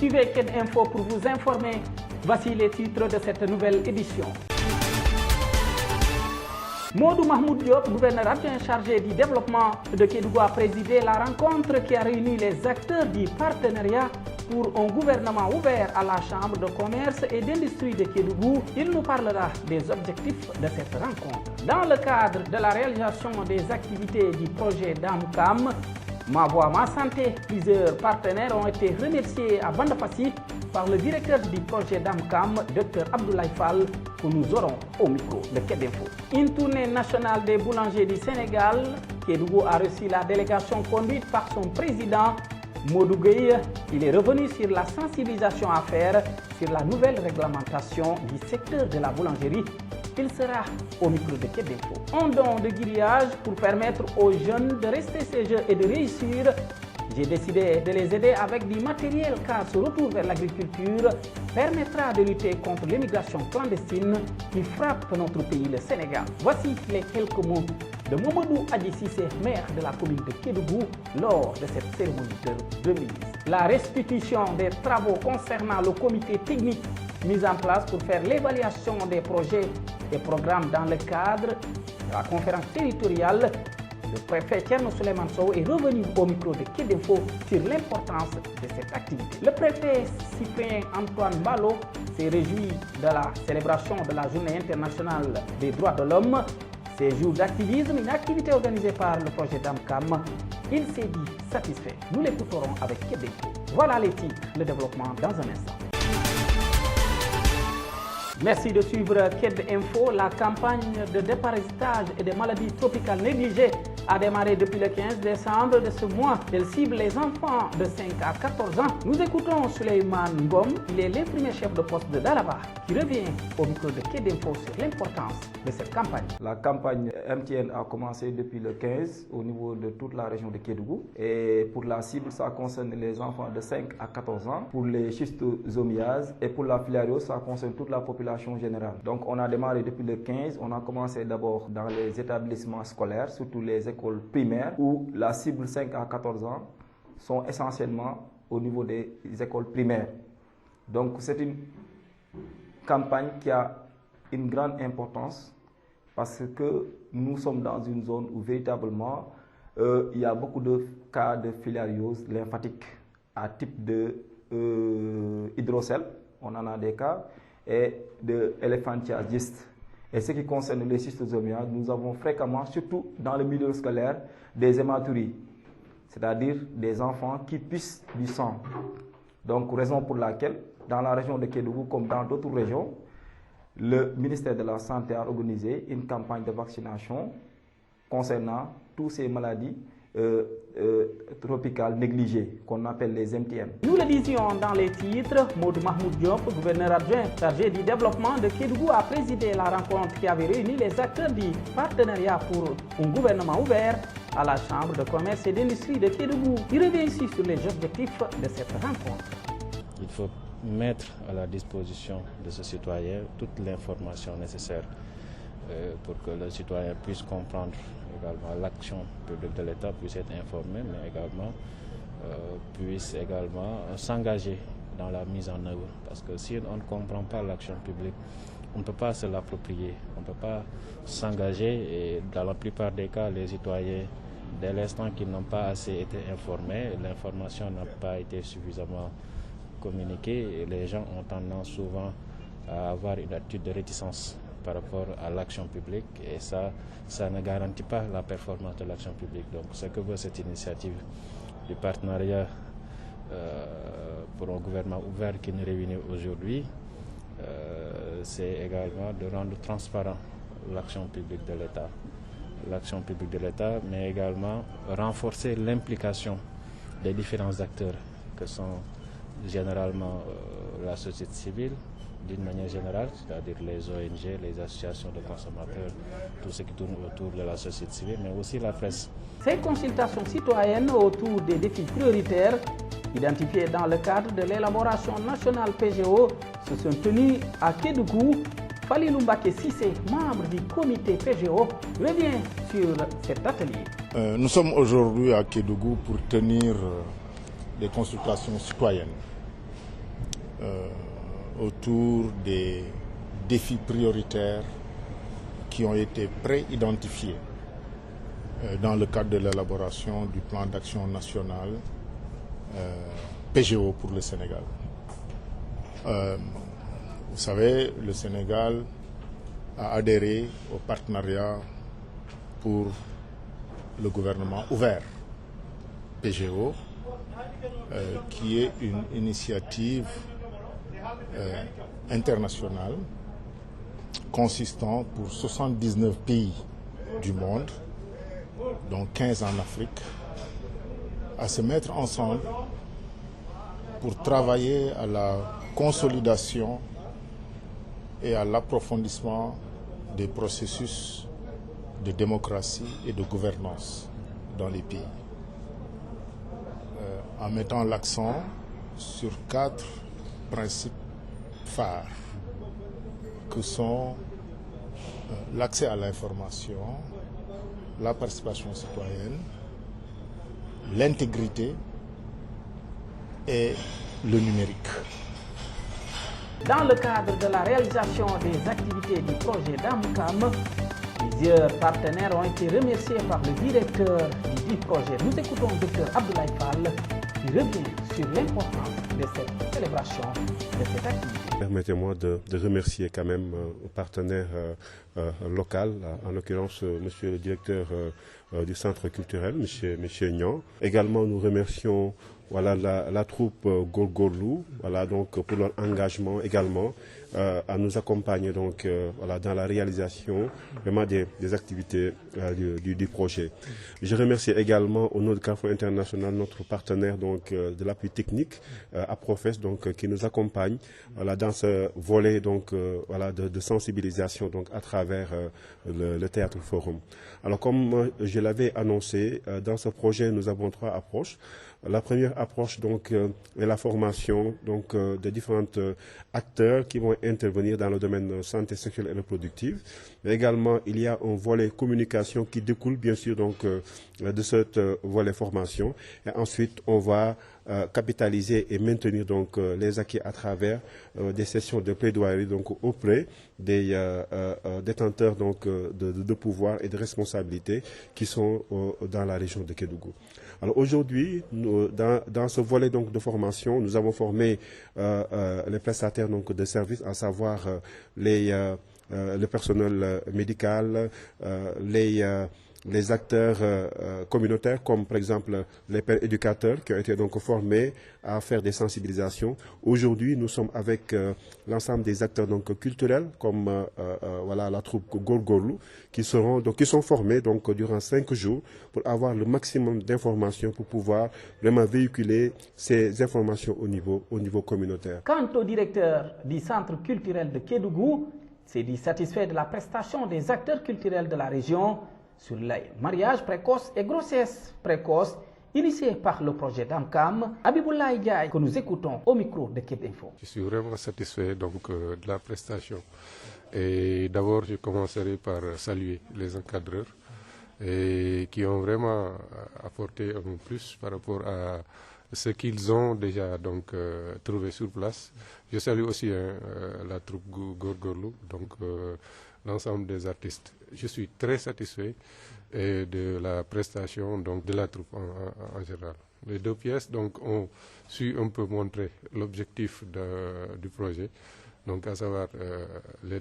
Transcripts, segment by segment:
suivez Ked Info pour vous informer. Voici les titres de cette nouvelle édition. Modou Mahmoud Diop, gouverneur adjoint chargé du développement de Kédougou, a présidé la rencontre qui a réuni les acteurs du partenariat pour un gouvernement ouvert à la Chambre de commerce et d'industrie de Kédougou. Il nous parlera des objectifs de cette rencontre. Dans le cadre de la réalisation des activités du projet DAMCAM, Ma Voix Ma Santé, plusieurs partenaires ont été remerciés à Bandafassi par le directeur du projet DAMCAM, Dr Abdoulaye Fall, que nous aurons au micro de Ked Info. Une tournée nationale des boulangers du Sénégal, Kédougou a reçu la délégation conduite par son président, Modou Gueye. Il est revenu sur la sensibilisation à faire sur la nouvelle réglementation du secteur de la boulangerie. Il sera au micro de Ked Info. Un don de grillage pour permettre aux jeunes de rester chez eux et de réussir. J'ai décidé de les aider avec du matériel car ce retour vers l'agriculture permettra de lutter contre l'immigration clandestine qui frappe notre pays, le Sénégal. Voici les quelques mots de Mamadou Adji Cissé, maire de la commune de Kédougou, lors de cette cérémonie de remise. La restitution des travaux concernant le comité technique mis en place pour faire l'évaluation des projets et programmes dans le cadre de la conférence territoriale. Le préfet Thierno Souleymane Sow est revenu au micro de Ked Info sur l'importance de cette activité. Le préfet Cyprien Antoine Balo s'est réjoui de la célébration de la Journée internationale des droits de l'homme. Ces jours d'activisme, une activité organisée par le projet DAMCAM, il s'est dit satisfait. Nous l'écouterons avec Ked Info. Voilà les titres, le développement dans un instant. Merci de suivre Ked Info. La campagne de déparasitage et des maladies tropicales négligées a démarré depuis le 15 décembre de ce mois. Elle cible les enfants de 5 à 14 ans. Nous écoutons Souleymane Ngom, il est l'infirmier chef de poste de Dalaba, qui revient au micro de Ked Info sur l'importance de cette campagne. La campagne MTN a commencé depuis le 15 au niveau de toute la région de Kédougou. Et pour la cible, ça concerne les enfants de 5 à 14 ans. Pour les schistosomiases et pour la filariose, ça concerne toute la population générale. Donc on a démarré depuis le 15. On a commencé d'abord dans les établissements scolaires, surtout les écoles primaires, où la cible 5 à 14 ans sont essentiellement au niveau des écoles primaires. Donc c'est une campagne qui a une grande importance parce que nous sommes dans une zone où véritablement il y a beaucoup de cas de filariose lymphatique à type de hydrocèle, on en a des cas, et de elephantiasis gist. Et ce qui concerne les schistosomiases, nous avons fréquemment, surtout dans le milieu scolaire, des hématuries, c'est-à-dire des enfants qui pissent du sang. Donc, raison pour laquelle, dans la région de Kédougou, comme dans d'autres régions, le ministère de la Santé a organisé une campagne de vaccination concernant toutes ces maladies tropicales négligées, qu'on appelle les MTN. Nous le disions dans les titres, Modou Mahmoud Diop, gouverneur adjoint chargé du développement de Kédougou, a présidé la rencontre qui avait réuni les acteurs du partenariat pour un gouvernement ouvert à la Chambre de commerce et d'industrie de Kédougou. Il revient ici sur les objectifs de cette rencontre. Il faut mettre à la disposition de ce citoyen toute l'information nécessaire pour que le citoyen puisse comprendre également l'action publique de l'État, puisse être informé, mais également puisse également s'engager dans la mise en œuvre. Parce que si on ne comprend pas l'action publique, on ne peut pas se l'approprier, on ne peut pas s'engager et dans la plupart des cas, les citoyens, dès l'instant qu'ils n'ont pas assez été informés, l'information n'a pas été suffisamment communiquée et les gens ont tendance souvent à avoir une attitude de réticence par rapport à l'action publique et ça ne garantit pas la performance de l'action publique. Donc ce que veut cette initiative du partenariat pour un gouvernement ouvert qui nous réunit aujourd'hui, c'est également de rendre transparent l'action publique de l'État. L'action publique de l'État, mais également renforcer l'implication des différents acteurs que sont généralement la société civile, d'une manière générale, c'est-à-dire les ONG, les associations de consommateurs, tout ce qui tourne autour de la société civile, mais aussi la presse. Ces consultations citoyennes autour des défis prioritaires identifiés dans le cadre de l'élaboration nationale PGO se sont tenues à Kédougou. Falilou Mbaké Cissé, membre du comité PGO, revient sur cet atelier. Nous sommes aujourd'hui à Kédougou pour tenir des consultations citoyennes autour des défis prioritaires qui ont été pré-identifiés dans le cadre de l'élaboration du plan d'action national PGO pour le Sénégal. Vous savez, le Sénégal a adhéré au partenariat pour le gouvernement ouvert, PGO, qui est une initiative internationale consistant pour 79 pays du monde, dont 15 en Afrique, à se mettre ensemble pour travailler à la consolidation et à l'approfondissement des processus de démocratie et de gouvernance dans les pays, en mettant l'accent sur 4 principes phares que sont l'accès à l'information, la participation citoyenne, l'intégrité et le numérique. Dans le cadre de la réalisation des activités du projet DAMCAM, plusieurs partenaires ont été remerciés par le directeur du projet. Nous écoutons le Dr Abdoulaye Fall qui revient sur l'importance de cette célébration, de cette activité. Permettez-moi de remercier quand même un partenaire local, en l'occurrence monsieur le directeur du centre culturel, monsieur Nyan. Également, nous remercions la troupe Gorgorlou, donc pour leur engagement également à nous accompagner donc dans la réalisation vraiment des activités du projet. Je remercie également au nom de Carrefour International notre partenaire donc de l'appui technique APROFES donc qui nous accompagne dans ce volet donc de sensibilisation donc à travers le Théâtre Forum. Alors comme je l'avais annoncé, dans ce projet nous avons 3 approches. La première approche donc est la formation donc de différents acteurs qui vont intervenir dans le domaine santé sexuelle et reproductive. Mais également, il y a un volet communication qui découle bien sûr donc de cette volet formation. Et ensuite, on va capitaliser et maintenir donc les acquis à travers des sessions de plaidoirie donc auprès des détenteurs donc de pouvoir et de responsabilités qui sont dans la région de Kédougou. Alors aujourd'hui, dans ce volet donc de formation, nous avons formé les prestataires donc de services, à savoir le personnel médical, les acteurs communautaires, comme par exemple les pères éducateurs qui ont été donc formés à faire des sensibilisations. Aujourd'hui, nous sommes avec l'ensemble des acteurs donc culturels, comme la troupe Gorgorlou, qui sont formés donc durant 5 jours pour avoir le maximum d'informations pour pouvoir vraiment véhiculer ces informations au niveau communautaire. Quant au directeur du centre culturel de Kédougou, s'est dit satisfait de la prestation des acteurs culturels de la région sur les mariages précoces et grossesses précoces initiés par le projet DAMCAM. Abiboulaye Diaye, que nous écoutons au micro de Kep Info. Je suis vraiment satisfait donc de la prestation. Et d'abord, je commencerai par saluer les encadreurs qui ont vraiment apporté un plus par rapport à ce qu'ils ont déjà donc trouvé sur place. Je salue aussi la troupe Gorgorlou, donc l'ensemble des artistes. Je suis très satisfait de la prestation donc, de la troupe en général. Les 2 pièces donc, ont su un peu montrer l'objectif du projet, donc à savoir les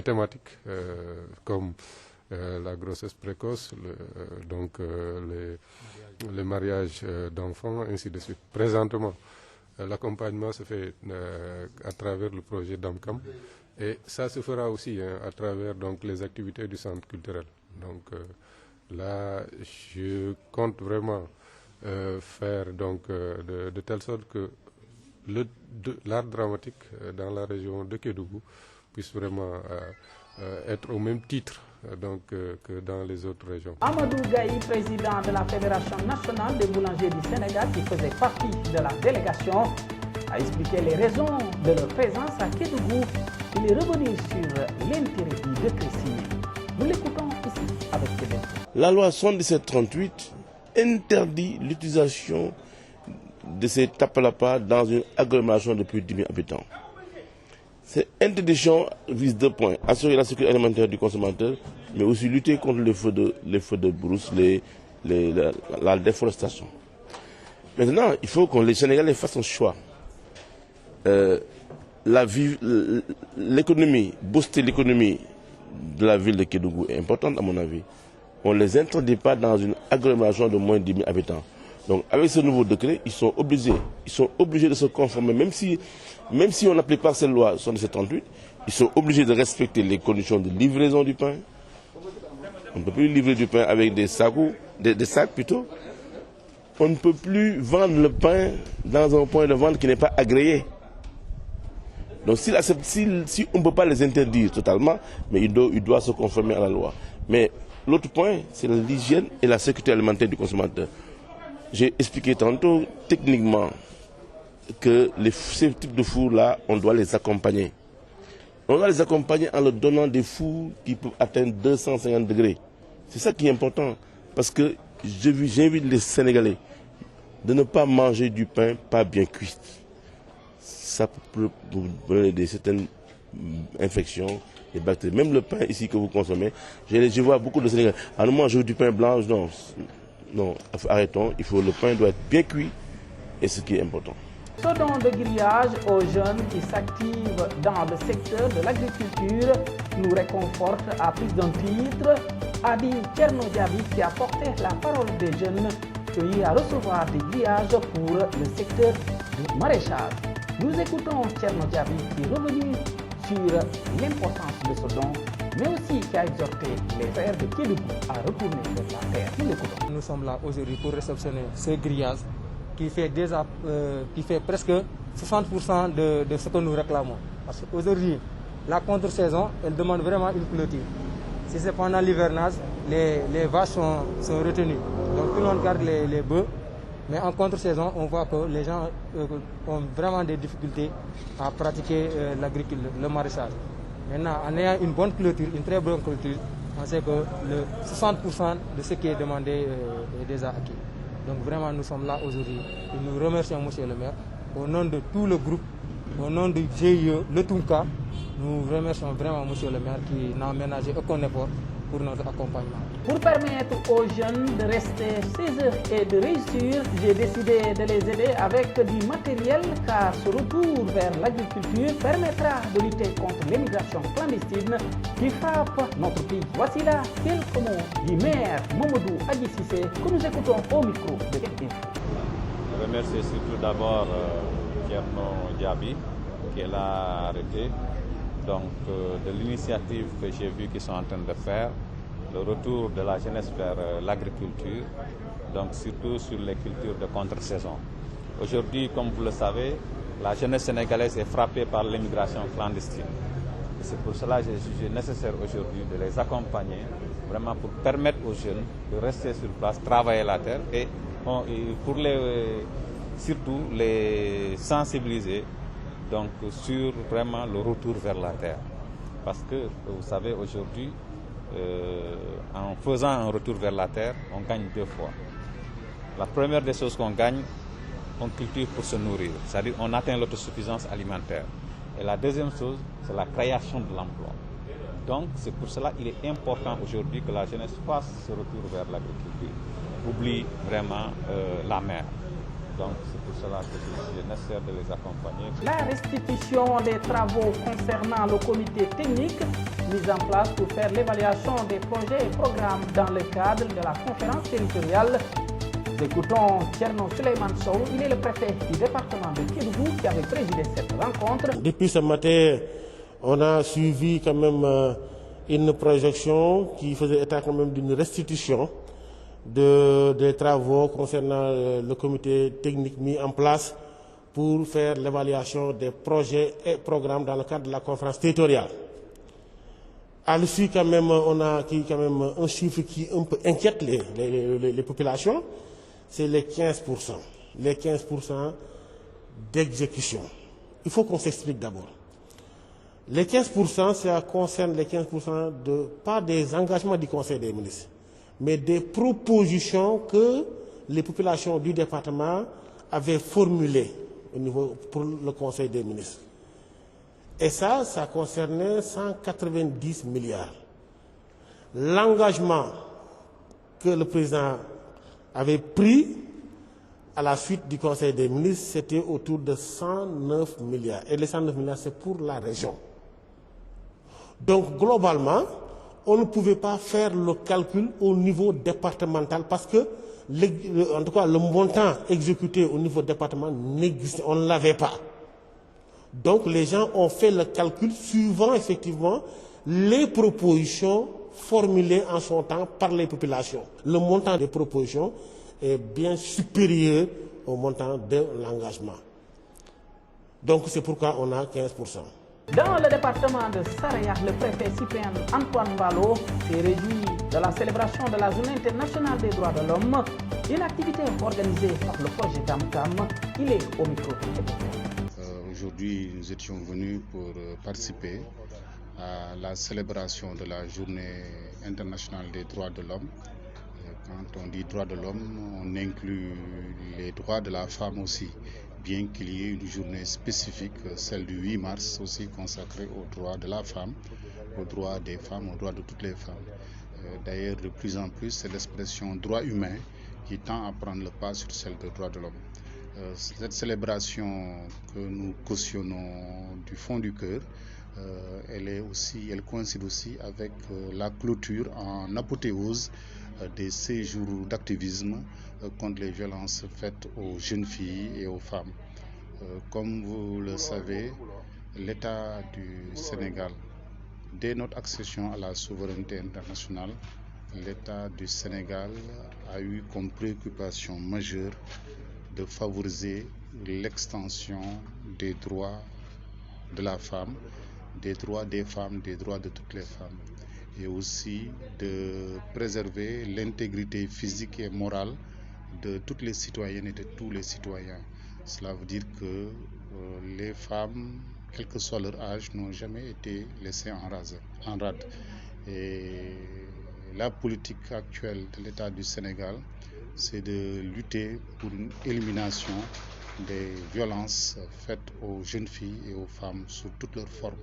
thématiques comme la grossesse précoce, les mariages d'enfants, ainsi de suite. Présentement, l'accompagnement se fait à travers le projet DAMCAM. Et ça se fera aussi à travers donc, les activités du centre culturel. Donc là, je compte vraiment faire donc, de telle sorte que l'art dramatique dans la région de Kédougou puisse vraiment être au même titre donc, que dans les autres régions. Amadou Gaï, président de la Fédération nationale des boulangers du Sénégal, qui faisait partie de la délégation, a expliqué les raisons de leur présence à Kédougou. Il est revenu sur l'intérêt du décret signé. Nous l'écoutons ici avec Québec. La loi 7738 interdit l'utilisation de ces tapes-là dans une agglomération de plus de 10 000 habitants. Cette interdiction vise 2 points. Assurer la sécurité alimentaire du consommateur, mais aussi lutter contre les feux de brousse, la déforestation. Maintenant, il faut que les Sénégalais fassent un choix. L'économie, booster l'économie de la ville de Kédougou est importante à mon avis. On ne les interdit pas dans une agglomération de moins de 10 000 habitants. Donc avec ce nouveau décret, ils sont obligés de se conformer, même si on n'applique pas cette loi 7738, ils sont obligés de respecter les conditions de livraison du pain. On ne peut plus livrer du pain avec des sacs plutôt. On ne peut plus vendre le pain dans un point de vente qui n'est pas agréé. Donc si on ne peut pas les interdire totalement, mais il doit se conformer à la loi. Mais l'autre point, c'est l'hygiène et la sécurité alimentaire du consommateur. J'ai expliqué tantôt techniquement que ces types de fours-là, on doit les accompagner. On doit les accompagner en leur donnant des fours qui peuvent atteindre 250 degrés. C'est ça qui est important. Parce que j'invite les Sénégalais de ne pas manger du pain pas bien cuit. Ça peut vous donner certaines infections, des bactéries. Même le pain ici que vous consommez, je vois beaucoup de Sénégalais. Ah, nous mangeons du pain blanc, non, arrêtons. Le pain doit être bien cuit et ce qui est important. Ce don de grillage aux jeunes qui s'activent dans le secteur de l'agriculture nous réconforte à plus d'un titre, a dit Thierno Diaby qui a porté la parole des jeunes cueillis à recevoir des grillages pour le secteur du maraîchage. Nous écoutons Thierno Diaby qui est revenu sur l'importance de ce don, mais aussi qui a exhorté les frères de Kédougou à retourner vers la terre. Nous l'écoutons. Nous sommes là aujourd'hui pour réceptionner ce grillage qui fait presque 60% de ce que nous réclamons. Parce qu'aujourd'hui, la contre-saison, elle demande vraiment une clôture. Si c'est pendant l'hivernage, les vaches sont retenues. Donc tout le monde garde les bœufs. Mais en contre-saison, on voit que les gens ont vraiment des difficultés à pratiquer l'agriculture, le maraîchage. Maintenant, en ayant une bonne clôture, une très bonne clôture, on sait que 60% de ce qui est demandé est déjà acquis. Donc vraiment, nous sommes là aujourd'hui et nous remercions M. le maire. Au nom de tout le groupe, au nom du GIE, le Tunka, nous remercions vraiment M. le maire qui n'a ménagé aucun effort pour notre accompagnement. Pour permettre aux jeunes de rester chez eux et de réussir, j'ai décidé de les aider avec du matériel car ce retour vers l'agriculture permettra de lutter contre l'immigration clandestine qui frappe notre pays. Voici là quelques mots du maire Mamadou Adji Cissé que nous écoutons au micro de Info. Je remercie surtout d'abord Thierno Diaby qui est là arrêté. Donc de l'initiative que j'ai vu qu'ils sont en train de faire, le retour de la jeunesse vers l'agriculture, donc surtout sur les cultures de contre-saison. Aujourd'hui, comme vous le savez, la jeunesse sénégalaise est frappée par l'immigration clandestine. C'est pour cela que j'ai jugé nécessaire aujourd'hui de les accompagner, vraiment pour permettre aux jeunes de rester sur place, travailler la terre et pour surtout les sensibiliser donc sur vraiment le retour vers la terre. Parce que vous savez aujourd'hui, en faisant un retour vers la terre, on gagne 2 fois. La première des choses qu'on gagne, on cultive pour se nourrir, c'est-à-dire on atteint l'autosuffisance alimentaire. Et la deuxième chose, c'est la création de l'emploi. Donc c'est pour cela qu'il est important aujourd'hui que la jeunesse fasse ce retour vers l'agriculture, oublie vraiment la mer. Donc c'est pour cela que c'est nécessaire de les accompagner. La restitution des travaux concernant le comité technique mis en place pour faire l'évaluation des projets et programmes dans le cadre de la conférence territoriale. Nous écoutons Thierno Souleymane Sow, il est le préfet du département de Kédougou qui avait présidé cette rencontre. Depuis ce matin, on a suivi quand même une projection qui faisait état quand même d'une restitution des travaux concernant le comité technique mis en place pour faire l'évaluation des projets et programmes dans le cadre de la conférence territoriale. À l'issue, quand même, on a un chiffre qui un peu inquiète les populations, c'est les 15%. Les 15% d'exécution. Il faut qu'on s'explique d'abord. Les 15%, ça concerne les 15% pas des engagements du Conseil des ministres, mais des propositions que les populations du département avait formulé au niveau pour le Conseil des ministres. Et ça concernait 190 milliards. L'engagement que le président avait pris à la suite du Conseil des ministres, c'était autour de 109 milliards. Et les 109 milliards, c'est pour la région. Donc, globalement, on ne pouvait pas faire le calcul au niveau départemental parce que, en tout cas, le montant exécuté au niveau départemental n'existait, on ne l'avait pas. Donc, les gens ont fait le calcul suivant effectivement les propositions formulées en son temps par les populations. Le montant des propositions est bien supérieur au montant de l'engagement. Donc, c'est pourquoi on a 15%. Dans le département de Saraya, le préfet Cyprien Antoine Balo s'est réjoui de la célébration de la Journée internationale des droits de l'homme, une activité organisée par le projet DAMCAM. Il est au micro. Aujourd'hui, nous étions venus pour participer à la célébration de la Journée internationale des droits de l'homme. Quand on dit droits de l'homme, on inclut les droits de la femme aussi, bien qu'il y ait une journée spécifique, celle du 8 mars, aussi consacrée aux droits de la femme, aux droits des femmes, aux droits de toutes les femmes. D'ailleurs, de plus en plus, c'est l'expression droit humain qui tend à prendre le pas sur celle de droits de l'homme. Cette célébration que nous cautionnons du fond du cœur, elle coïncide aussi avec la clôture en apothéose des séjours d'activisme contre les violences faites aux jeunes filles et aux femmes. Comme vous le savez, l'État du Sénégal, dès notre accession à la souveraineté internationale, l'État du Sénégal a eu comme préoccupation majeure de favoriser l'extension des droits de la femme, des droits des femmes, des droits de toutes les femmes, et aussi de préserver l'intégrité physique et morale de toutes les citoyennes et de tous les citoyens. Cela veut dire que les femmes, quel que soit leur âge, n'ont jamais été laissées en rade. Et la politique actuelle de l'État du Sénégal, c'est de lutter pour une élimination des violences faites aux jeunes filles et aux femmes sous toutes leurs formes,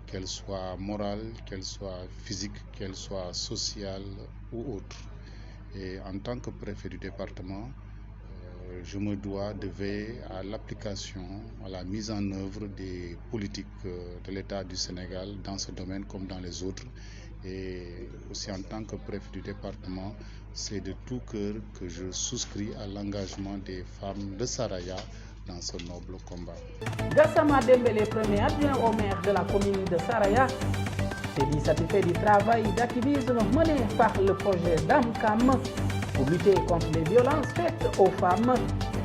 qu'elles soient morales, qu'elles soient physiques, qu'elles soient sociales ou autres. Et en tant que préfet du département, je me dois de veiller à l'application, à la mise en œuvre des politiques de l'État du Sénégal dans ce domaine comme dans les autres. Et aussi en tant que préfet du département, c'est de tout cœur que je souscris à l'engagement des femmes de Saraya dans ce noble combat. Gassama Dembélé, premier adjoint au maire de la commune de Saraya, s'est dit satisfait du travail d'activisme mené par le projet DAMCAM pour lutter contre les violences faites aux femmes.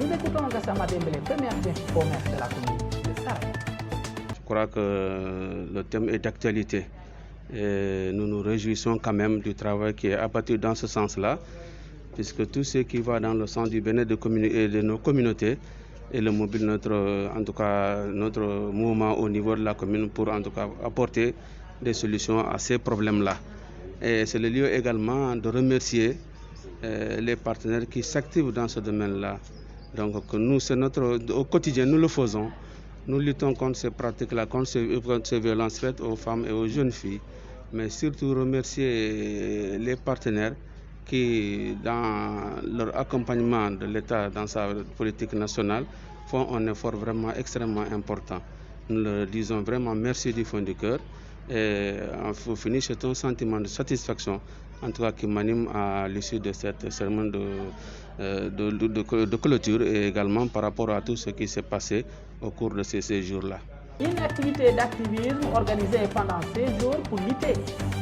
Nous écoutons Gassama Dembélé, premier adjoint au maire de la commune de Saraya. Je crois que le thème est d'actualité. Et nous nous réjouissons quand même du travail qui est abattu dans ce sens-là, puisque tout ce qui va dans le sens du bien-être de nos communautés et le mobile notre mouvement au niveau de la commune pour en tout cas apporter des solutions à ces problèmes-là. Et c'est le lieu également de remercier les partenaires qui s'activent dans ce domaine-là. Donc nous, au quotidien, nous le faisons. Nous luttons contre ces pratiques-là, contre ces violences faites aux femmes et aux jeunes filles. Mais surtout remercier les partenaires qui, dans leur accompagnement de l'État dans sa politique nationale, font un effort vraiment extrêmement important. Nous leur disons vraiment merci du fond du cœur. Et pour finir, c'est un sentiment de satisfaction, en tout cas qui m'anime à l'issue de cette cérémonie de clôture et également par rapport à tout ce qui s'est passé au cours de ces séjours-là. Une activité d'activisme organisée pendant 6 jours pour lutter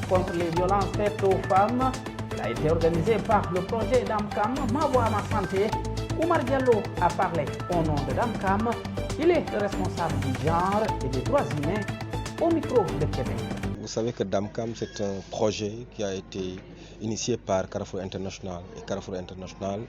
contre les violences faites aux femmes. Elle a été organisée par le projet DAMCAM, Ma Voix Ma Santé. Oumar Diallo a parlé au nom de DAMCAM. Il est le responsable du genre et des droits humains au micro de Québec. Vous savez que DAMCAM, c'est un projet qui a été initié par Carrefour International. Et Carrefour International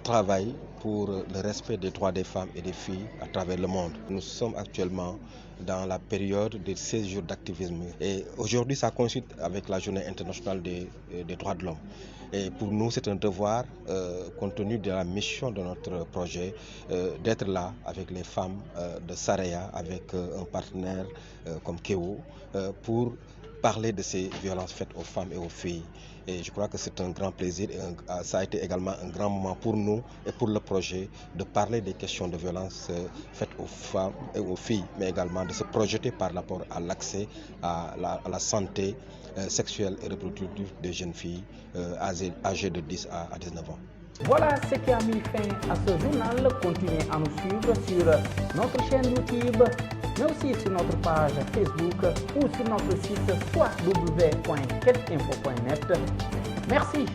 travaille pour le respect des droits des femmes et des filles à travers le monde. Nous sommes actuellement dans la période de 16 jours d'activisme. Et aujourd'hui, ça coïncide avec la Journée internationale des droits de l'homme. Et pour nous, c'est un devoir, compte tenu de la mission de notre projet, d'être là avec les femmes de Saraya, avec un partenaire comme Keo, pour parler de ces violences faites aux femmes et aux filles. Et je crois que c'est un grand plaisir et ça a été également un grand moment pour nous et pour le projet de parler des questions de violences faites aux femmes et aux filles, mais également de se projeter par rapport à l'accès à la santé sexuelle et reproductive des jeunes filles âgées de 10 à 19 ans. Voilà ce qui a mis fin à ce journal. Continuez à nous suivre sur notre chaîne YouTube, mais aussi sur notre page Facebook ou sur notre site www.ketinfo.net. Merci.